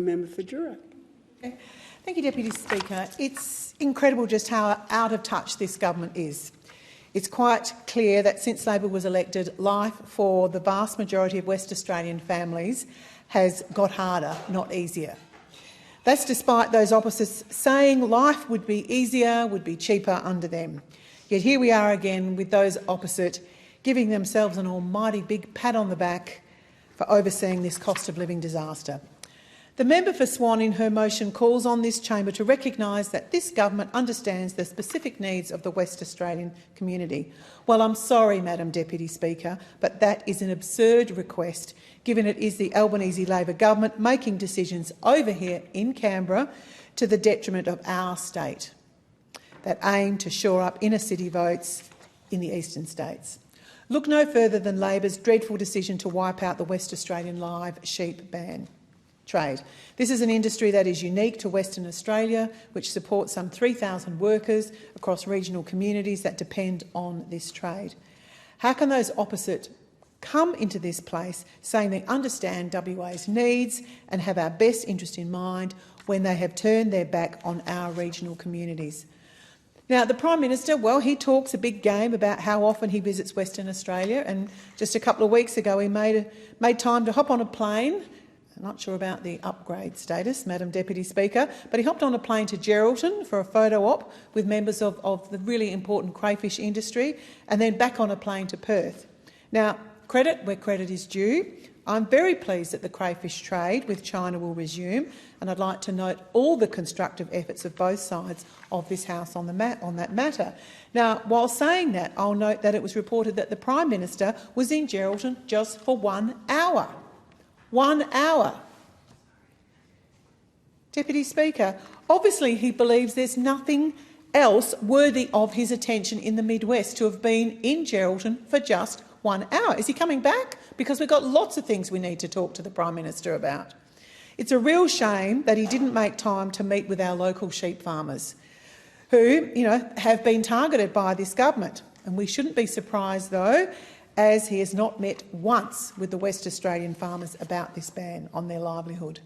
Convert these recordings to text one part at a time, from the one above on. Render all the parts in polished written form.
member for Jura. Okay. Thank you, Deputy Speaker. It's incredible just how out of touch this government is. It's quite clear that since Labor was elected, life for the vast majority of West Australian families has got harder, not easier. That's despite those opposites saying life would be easier, would be cheaper under them. Yet here we are again with those opposite giving themselves an almighty big pat on the back for overseeing this cost of living disaster. The member for Swan in her motion calls on this chamber to recognise that this government understands the specific needs of the West Australian community. Well, I'm sorry, Madam Deputy Speaker, but that is an absurd request, given it is the Albanese Labor Government making decisions over here in Canberra to the detriment of our state that aim to shore up inner-city votes in the eastern states. Look no further than Labor's dreadful decision to wipe out the West Australian live sheep ban trade. This is an industry that is unique to Western Australia, which supports some 3,000 workers across regional communities that depend on this trade. How can those opposite come into this place saying they understand WA's needs and have our best interest in mind when they have turned their back on our regional communities? Now, the Prime Minister, well, he talks a big game about how often he visits Western Australia, and just a couple of weeks ago he made time to hop on a plane. I'm not sure about the upgrade status, Madam Deputy Speaker, but he hopped on a plane to Geraldton for a photo op with members of the really important crayfish industry, and then back on a plane to Perth. Now, credit where credit is due. I'm very pleased that the crayfish trade with China will resume, and I'd like to note all the constructive efforts of both sides of this House on that matter. Now, while saying that, I'll note that it was reported that the Prime Minister was in Geraldton just for 1 hour. 1 hour. Deputy Speaker, obviously he believes there's nothing else worthy of his attention in the Midwest to have been in Geraldton for just 1 hour. Is he coming back? Because we've got lots of things we need to talk to the Prime Minister about. It's a real shame that he didn't make time to meet with our local sheep farmers who, have been targeted by this government. And we shouldn't be surprised, though, as he has not met once with the West Australian farmers about this ban on their livelihood.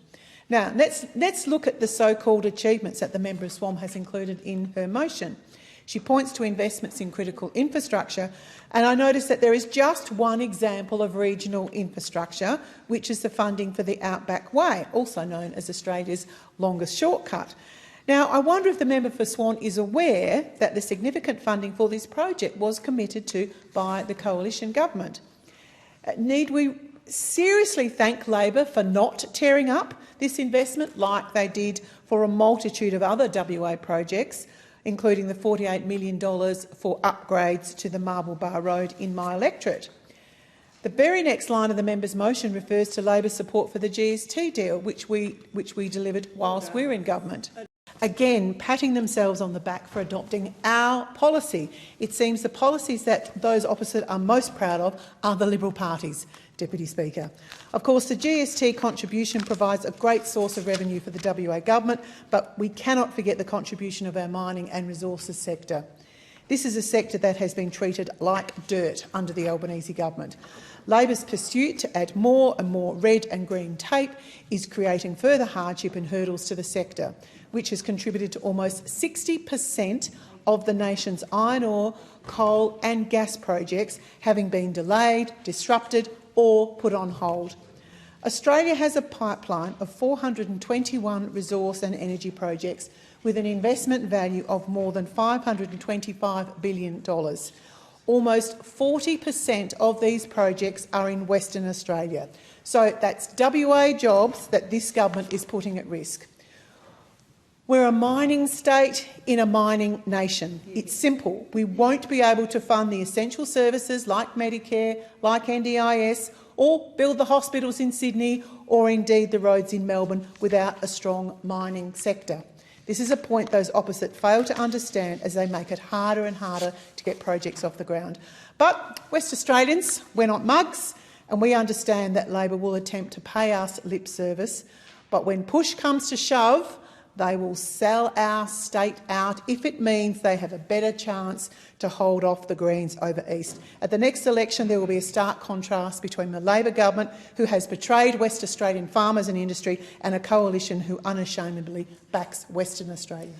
Now, let's look at the so-called achievements that the member of Swan has included in her motion. She points to investments in critical infrastructure, and I notice that there is just one example of regional infrastructure, which is the funding for the Outback Way, also known as Australia's longest shortcut. Now, I wonder if the member for Swan is aware that the significant funding for this project was committed to by the coalition government. Need we seriously thank Labor for not tearing up this investment like they did for a multitude of other WA projects, including the $48 million for upgrades to the Marble Bar Road in my electorate? The very next line of the member's motion refers to Labor's support for the GST deal, which we delivered whilst we were in government. Again, patting themselves on the back for adopting our policy. It seems the policies that those opposite are most proud of are the Liberal parties, Deputy Speaker. Of course, the GST contribution provides a great source of revenue for the WA government, but we cannot forget the contribution of our mining and resources sector. This is a sector that has been treated like dirt under the Albanese government. Labor's pursuit to add more and more red and green tape is creating further hardship and hurdles to the sector, which has contributed to almost 60% of the nation's iron ore, coal and gas projects having been delayed, disrupted or put on hold. Australia has a pipeline of 421 resource and energy projects with an investment value of more than $525 billion. Almost 40% of these projects are in Western Australia. So that's WA jobs that this government is putting at risk. We're a mining state in a mining nation. It's simple. We won't be able to fund the essential services like Medicare, like NDIS, or build the hospitals in Sydney or indeed the roads in Melbourne without a strong mining sector. This is a point those opposite fail to understand as they make it harder and harder to get projects off the ground. But West Australians, we're not mugs, and we understand that Labor will attempt to pay us lip service. But when push comes to shove, They will sell our state out if it means they have a better chance to hold off the Greens over east. At the next election, there will be a stark contrast between the Labor government, who has betrayed West Australian farmers and industry, and a coalition who unashamedly backs Western Australia.